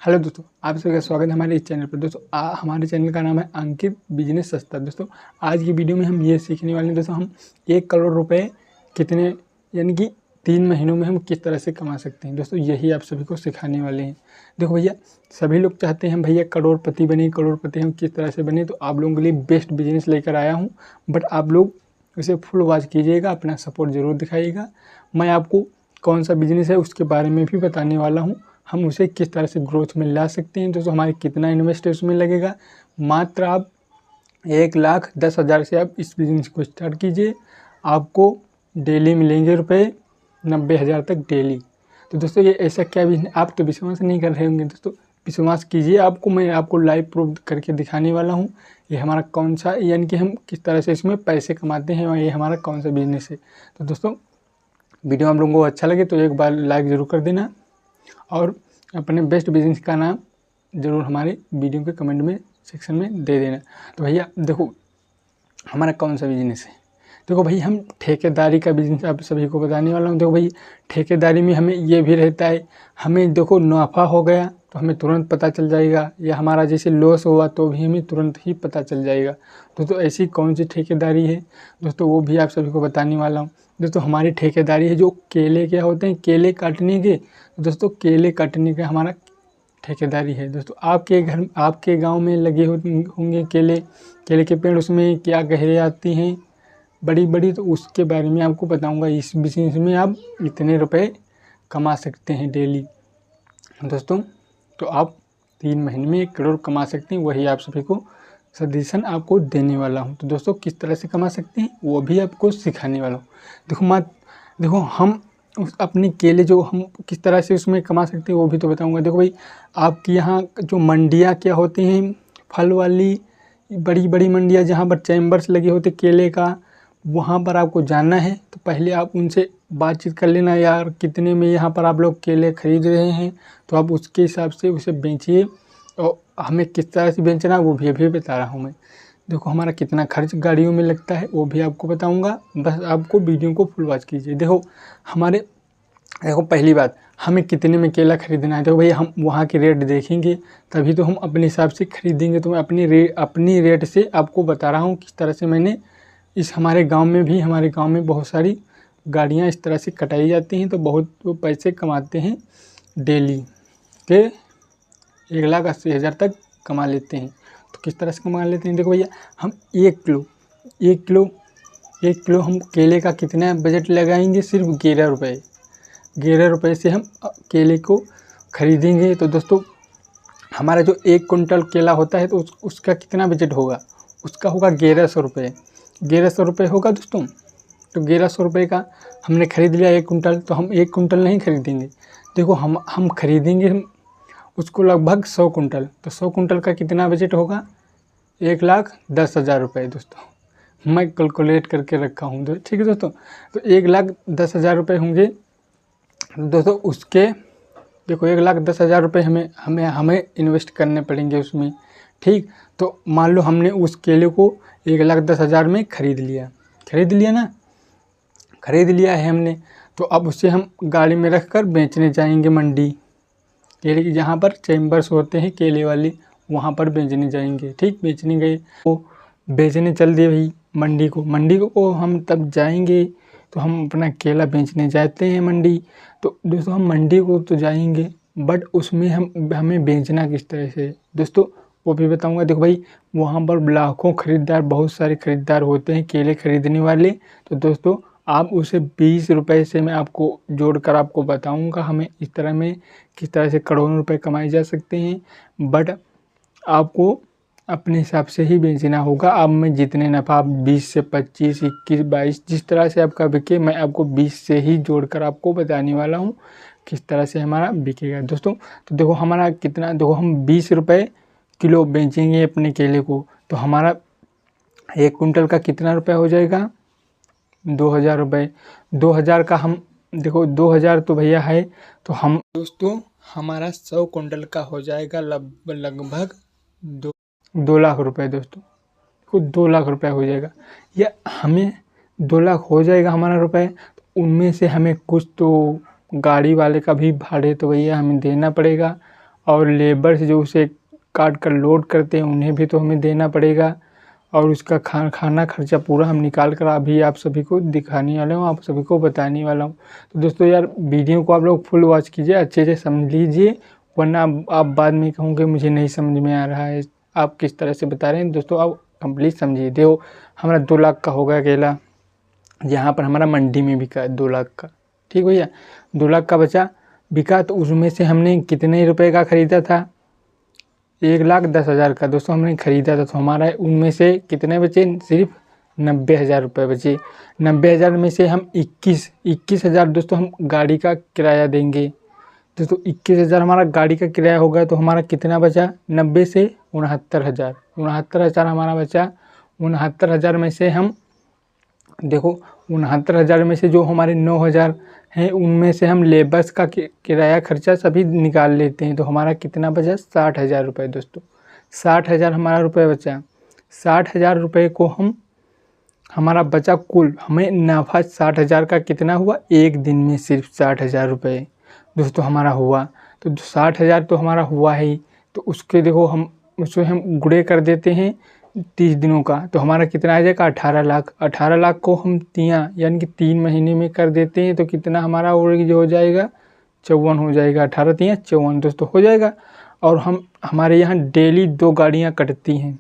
Hello दोस्तों, आप सभी का स्वागत है हमारे इस चैनल पर। दोस्तों हमारे चैनल का नाम है अंकित बिजनेस सस्ता। दोस्तों आज की वीडियो में हम ये सीखने वाले हैं दोस्तों, हम 1 करोड़ रुपए कितने यानी कि 3 महीनों में हम किस तरह से कमा सकते हैं। दोस्तों यही आप सभी को सिखाने वाले हैं। देखो भैया, सभी लोग चाहते हैं भैया करोड़पति बने, करोड़पति हम किस तरह से बने। तो आप लोगों के लिए बेस्ट बिजनेस लेकर आया हूँ, बट आप लोग इसे फुल वॉच कीजिएगा, अपना सपोर्ट ज़रूर दिखाइएगा। मैं आपको कौन सा बिजनेस है उसके बारे में भी बताने वाला हूँ, हम उसे किस तरह से ग्रोथ में ला सकते हैं। दोस्तों हमारे कितना इन्वेस्ट उसमें लगेगा, मात्र आप 1,10,000 से आप इस बिज़नेस को स्टार्ट कीजिए। आपको डेली मिलेंगे रुपए 90,000 तक डेली। तो दोस्तों ये ऐसा क्या बिजनेस, आप तो विश्वास नहीं कर रहे होंगे। दोस्तों विश्वास कीजिए, मैं आपको लाइव प्रूफ करके दिखाने वाला हूँ। ये हमारा कौन सा यानी कि हम किस तरह से इसमें पैसे कमाते हैं और ये हमारा कौन सा बिजनेस है। तो दोस्तों वीडियो आप लोगों को अच्छा लगे तो एक बार लाइक ज़रूर कर देना और अपने बेस्ट बिजनेस का नाम ज़रूर हमारे वीडियो के कमेंट में सेक्शन में दे देना। तो भैया देखो हमारा कौन सा बिजनेस है। देखो भाई, हम ठेकेदारी का बिजनेस आप सभी को बताने वाला हूँ। देखो भाई, ठेकेदारी में हमें ये भी रहता है, हमें देखो मुनाफा हो गया तो हमें तुरंत पता चल जाएगा, या हमारा जैसे लॉस हुआ तो भी हमें तुरंत ही पता चल जाएगा। दोस्तों ऐसी कौन सी ठेकेदारी है दोस्तों, वो भी आप सभी को बताने वाला हूँ। दोस्तों हमारी ठेकेदारी है जो केले क्या होते हैं, केले काटने के। दोस्तों केले काटने का हमारा ठेकेदारी है। दोस्तों आपके गांव में लगे होंगे केले के पेड़, उसमें क्या गहरे आती हैं बड़ी बड़ी, तो उसके बारे में आपको बताऊंगा। इस बिजनेस में आप इतने रुपए कमा सकते हैं डेली। दोस्तों तो आप 3 महीने में 1 करोड़ कमा सकते हैं, वही आप सभी को सजेशन आपको देने वाला हूँ। तो दोस्तों किस तरह से कमा सकते हैं वो भी आपको सिखाने वाला हूँ। देखो हम अपने केले जो हम किस तरह से उसमें कमा सकते हैं वो भी तो बताऊंगा। देखो भाई, आपके यहाँ जो मंडियाँ क्या होती हैं, फल वाली बड़ी बड़ी मंडियाँ जहाँ पर चैम्बर्स लगे होते केले का, वहाँ पर आपको जाना है। तो पहले आप उनसे बातचीत कर लेना, यार कितने में यहाँ पर आप लोग केले खरीद रहे हैं, तो आप उसके हिसाब से उसे बेचिए। और हमें किस तरह से बेचना वो भी अभी बता रहा हूँ मैं। देखो हमारा कितना खर्च गाड़ियों में लगता है वो भी आपको बताऊंगा, बस आपको वीडियो को फुल वॉच कीजिए। देखो पहली बात, हमें कितने में केला खरीदना है। तो भैया हम वहाँ के रेट देखेंगे तभी तो हम अपने हिसाब से खरीदेंगे। तो मैं अपनी रेट से आपको बता रहा हूँ किस तरह से मैंने हमारे गांव में बहुत सारी गाड़ियाँ इस तरह से कटाई जाती हैं, तो बहुत वो पैसे कमाते हैं डेली के 1,80,000 तक कमा लेते हैं। तो किस तरह से कमा लेते हैं, देखो भैया, हम 1 किलो हम केले का कितना बजट लगाएंगे, सिर्फ 11 रुपये से हम केले को खरीदेंगे। तो दोस्तों हमारा जो 1 कुंटल केला होता है तो उसका कितना बजट होगा, उसका होगा 1,100 रुपये। 1,100 रुपये होगा दोस्तों। तो 1,100 रुपये का हमने ख़रीद लिया 1 कुंटल। तो हम 1 कुंटल नहीं खरीदेंगे, देखो हम खरीदेंगे उसको लगभग 100 कुंटल। तो 100 कुंटल का कितना बजट होगा, 1,10,000 रुपये। दोस्तों मैं कैलकुलेट करके रखा हूँ, ठीक है दोस्तों। तो 1,10,000 रुपये होंगे दोस्तों। उसके देखो 1,10,000 रुपये हमें इन्वेस्ट करने पड़ेंगे उसमें, ठीक। तो मान लो हमने उस केले को 1,10,000 में खरीद लिया ना, खरीद लिया है हमने। तो अब उसे हम गाड़ी में रख कर बेचने जाएंगे मंडी, केले की जहाँ पर चैम्बर्स होते हैं केले वाले, वहाँ पर बेचने जाएंगे, ठीक। बेचने गए, वो बेचने चल दिए भाई मंडी को हम तब जाएंगे। तो हम अपना केला बेचने जाते हैं मंडी। तो दोस्तों हम मंडी को तो जाएंगे, बट उसमें हमें बेचना किस तरह से दोस्तों वो भी बताऊंगा। देखो भाई, वहाँ पर लाखों खरीदार, बहुत सारे खरीदार होते हैं केले खरीदने वाले। तो दोस्तों आप उसे 20 रुपये से मैं आपको जोड़कर आपको बताऊंगा हमें इस तरह में किस तरह से करोड़ों रुपए कमाए जा सकते हैं। बट आपको अपने हिसाब से ही बेचना होगा। अब मैं जितने नफ़ा, 20 से 25, 21, 22 जिस तरह से आपका बिके, मैं आपको 20 से ही जोड़कर आपको बताने वाला हूँ किस तरह से हमारा बिकेगा दोस्तों। तो देखो हमारा कितना, देखो हम 20 रुपये किलो बेचेंगे अपने केले को, तो हमारा 1 कुंटल का कितना रुपया हो जाएगा, 2,000 रुपये। 2,000 का हम देखो 2,000 तो भैया है, तो हम दोस्तों हमारा 100 कुंटल का हो जाएगा लगभग 2 लाख रुपए। दोस्तों को 2 लाख रुपए हो जाएगा, या हमें 2 लाख हो जाएगा हमारा रुपए। तो उनमें से हमें कुछ तो गाड़ी वाले का भी भाड़े तो भैया हमें देना पड़ेगा, और लेबर जो उसे काट कर लोड करते हैं उन्हें भी तो हमें देना पड़ेगा, और उसका खाना खर्चा पूरा हम निकाल कर अभी आप सभी को दिखाने वाला हूँ, आप सभी को बताने वाला हूँ। तो दोस्तों यार वीडियो को आप लोग फुल वॉच कीजिए, अच्छे से समझ लीजिए, वरना आप बाद में कहोगे मुझे नहीं समझ में आ रहा है, आप किस तरह से बता रहे हैं। दोस्तों आप कंप्लीट समझिए। देखो हमारा 2 लाख का होगा केला, यहाँ पर हमारा मंडी में बिका है 2 लाख का, ठीक भैया। 2 लाख का बचा बिका, तो उसमें से हमने कितने रुपए का ख़रीदा था, 1,10,000 का दोस्तों हमने ख़रीदा था। तो हमारा उनमें से कितने बचे, सिर्फ 90,000 रुपये बचे। 90,000 में से हम 21,000 दोस्तों हम गाड़ी का किराया देंगे। दोस्तों 21,000 हमारा गाड़ी का किराया हो गया, तो हमारा कितना बचा, 90 से 69,000, 69,000 हमारा बचा। 69,000 में से हम देखो 69,000 में से जो हमारे 9,000 हैं उनमें से हम लेबर्स का किराया खर्चा सभी निकाल लेते हैं, तो हमारा कितना बचा, 60,000 रुपये दोस्तों। 60,000 हमारा रुपये बचा। 60,000 रुपये को हमारा बचा कुल, हमें नफ़ा 60,000 का कितना हुआ, एक दिन में सिर्फ 60,000 रुपये दोस्तों हमारा हुआ। तो 60,000 तो हमारा हुआ ही, तो उसके देखो हम उसमें हम गुणे कर देते हैं 30 दिनों का, तो हमारा कितना आ जाएगा, 18 लाख। 18 लाख को हम यानी कि 3 महीने में कर देते हैं, तो कितना हमारा जो हो जाएगा, 54 हो जाएगा। 18 3 54 दोस्तों हो जाएगा। और हमारे यहाँ डेली 2 गाड़ियाँ कटती हैं,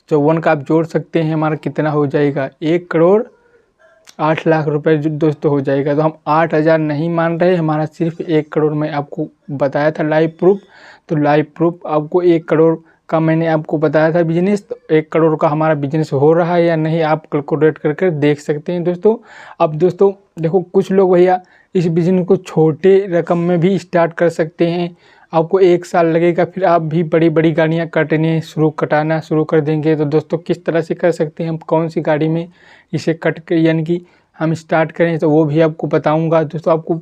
54 का आप जोड़ सकते हैं, हमारा कितना हो जाएगा, 1,08,00,000 रुपये दोस्तों हो जाएगा। तो हम 8,000 नहीं मान रहे, हमारा सिर्फ 1 करोड़ मैं आपको बताया था लाइव प्रूफ। तो लाइव प्रूफ आपको 1 करोड़ का मैंने आपको बताया था बिजनेस, तो 1 करोड़ का हमारा बिजनेस हो रहा है या नहीं, आप कैलकुलेट करके देख सकते हैं दोस्तों। अब दोस्तों देखो कुछ लोग भैया इस बिजनेस को छोटे रकम में भी स्टार्ट कर सकते हैं, आपको 1 साल लगेगा, फिर आप भी बड़ी बड़ी गाड़ियाँ कटाना शुरू कर देंगे। तो दोस्तों किस तरह से कर सकते हैं, हम कौन सी गाड़ी में इसे कट कर यानी कि हम स्टार्ट करें, तो वो भी आपको बताऊंगा दोस्तों आपको।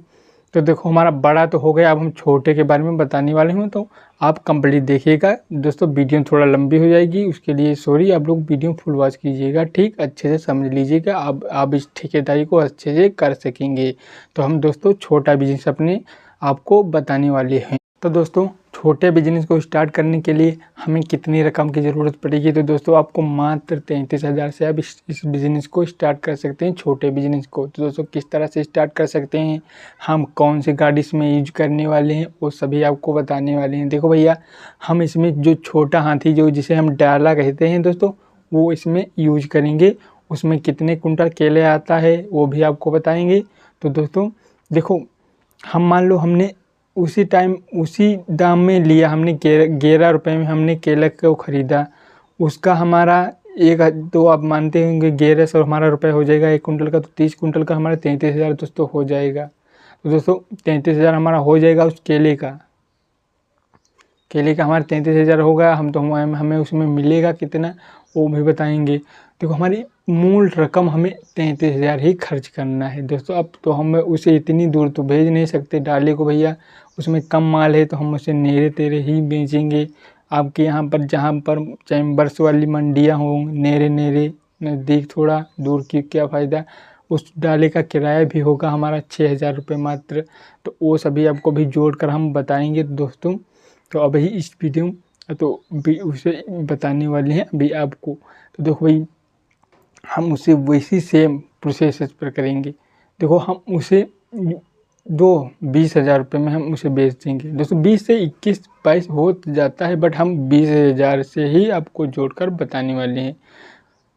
तो देखो हमारा बड़ा तो हो गया, अब हम छोटे के बारे में बताने वाले हैं, तो आप कंप्लीट देखिएगा दोस्तों। वीडियो थोड़ा लंबी हो जाएगी, उसके लिए सॉरी, आप लोग वीडियो फुल वॉच कीजिएगा, ठीक, अच्छे से समझ लीजिएगा, अब आप इस ठेकेदारी को अच्छे से कर सकेंगे। तो हम दोस्तों छोटा बिजनेस अपने आपको बताने वाले हैं। तो दोस्तों छोटे बिजनेस को स्टार्ट करने के लिए हमें कितनी रकम की ज़रूरत पड़ेगी, तो दोस्तों आपको मात्र 33,000 से आप इस बिज़नेस को स्टार्ट कर सकते हैं, छोटे बिजनेस को। तो दोस्तों किस तरह से स्टार्ट कर सकते हैं, हम कौन सी गाड़ी इसमें यूज करने वाले हैं, वो सभी आपको बताने वाले हैं। देखो भैया हम इसमें जो छोटा हाथी जिसे हम डाला कहते हैं दोस्तों, वो इसमें यूज करेंगे। उसमें कितने कुंटल केले आता है वो भी आपको बताएंगे। तो दोस्तों देखो हम मान लो हमने उसी टाइम उसी दाम में लिया, हमने 11 रुपये में हमने केला को ख़रीदा, उसका हमारा तो आप मानते होंगे 1100 हमारा रुपये हो जाएगा 1 कुंटल का, तो 30 कुंटल का हमारा 33,000 दोस्तों हो जाएगा। तो दोस्तों 33,000 हमारा हो जाएगा उस केले का हमारा 33,000 होगा। हमें उसमें मिलेगा कितना वो भी बताएंगे। देखो हमारी मूल रकम हमें 33,000 ही खर्च करना है दोस्तों। अब तो हम उसे इतनी दूर तो भेज नहीं सकते डाले को भैया, उसमें कम माल है तो हम उसे नेरे तेरे ही बेचेंगे। आपके यहाँ पर जहाँ पर चैम्बर्स वाली मंडियाँ हों, नेरे नज़दीक थोड़ा दूर की क्या फ़ायदा, उस डाले का किराया भी होगा हमारा 6,000 रुपये मात्र। तो वो सभी आपको भी जोड़ कर हम बताएंगे दोस्तों। तो अभी इस वीडियो तो भी उसे बताने वाले हैं अभी आपको। तो देखो भाई हम उसे वैसी सेम प्रोसेस पर करेंगे। देखो हम उसे 20,000 रुपये में हम उसे बेच देंगे दोस्तों। 20 से 21-22 हो जाता है, बट हम 20,000 से ही आपको जोड़कर बताने वाले हैं।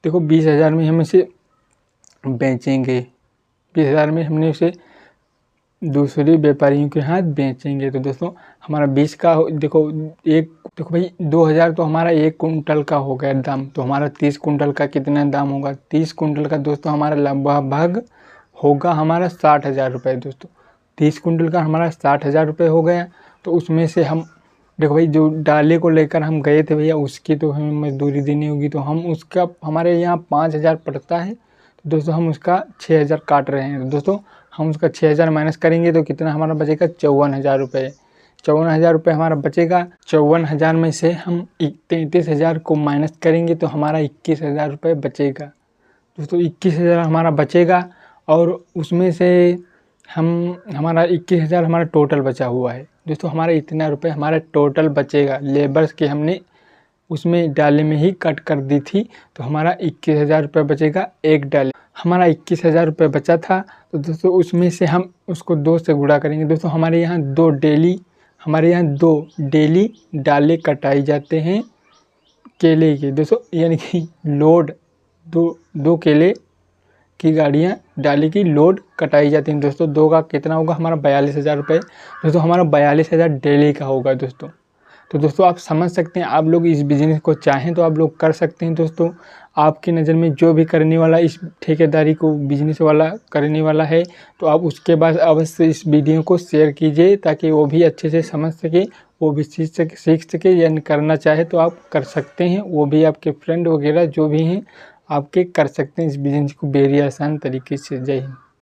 देखो 20,000 में हम इसे बेचेंगे, 20,000 में हमने उसे दूसरे व्यापारियों के हाथ बेचेंगे। तो दोस्तों हमारा 20 का देखो भाई 2,000 तो हमारा 1 कुंटल का हो गया दाम, तो हमारा 30 कुंटल का कितना दाम होगा, 30 कुंटल का दोस्तों हमारा लगभग होगा हमारा 60,000 रुपये दोस्तों। 30 कुंटल का हमारा 60,000 रुपये हो गया। तो उसमें से हम देखो भाई जो डाले को लेकर हम गए थे भैया उसकी तो हमें मजदूरी देनी होगी, तो हम उसका हमारे यहाँ 5,000 पड़ता है, तो दोस्तों हम उसका 6,000 काट रहे हैं। तो दोस्तों हम उसका 6,000 माइनस करेंगे तो कितना हमारा बचेगा, 54,000 रुपये। 54,000 रुपये हमारा बचेगा। 54,000 में से हम 33,000 को माइनस करेंगे तो हमारा 21,000 रुपये बचेगा दोस्तों। 21,000 हमारा बचेगा, और उसमें से हमारा 21,000 हमारा टोटल बचा हुआ है। दोस्तों हमारा इतना रुपए हमारा टोटल बचेगा। लेबर्स के हमने उसमें डाले में ही कट कर दी थी, तो हमारा 21,000 रुपये बचेगा एक डाले। हमारा 21,000 रुपये बचा था, तो दोस्तों उसमें से हम उसको 2 से गुणा करेंगे। दोस्तों हमारे यहाँ 2 डेली डाले कटाई जाते हैं केले के दोस्तों, यानी कि लोड 2 केले की गाड़ियाँ डाली की लोड कटाई जाती हैं। दोस्तों 2 का कितना होगा हमारा 42,000 रुपये। दोस्तों हमारा 42,000 डेली का होगा दोस्तों। तो दोस्तों आप समझ सकते हैं, आप लोग इस बिज़नेस को चाहें तो आप लोग कर सकते हैं। दोस्तों आपकी नज़र में जो भी करने वाला इस ठेकेदारी को बिजनेस वाला करने वाला है, तो आप उसके बाद अवश्य इस वीडियो को शेयर कीजिए, ताकि वो भी अच्छे से समझ सके, वो भी सीख सके, या करना चाहे तो आप कर सकते हैं। वो भी आपके फ्रेंड वगैरह जो भी हैं आपके कर सकते हैं इस बिज़नेस को वेरी आसान तरीके से। जय हिंद।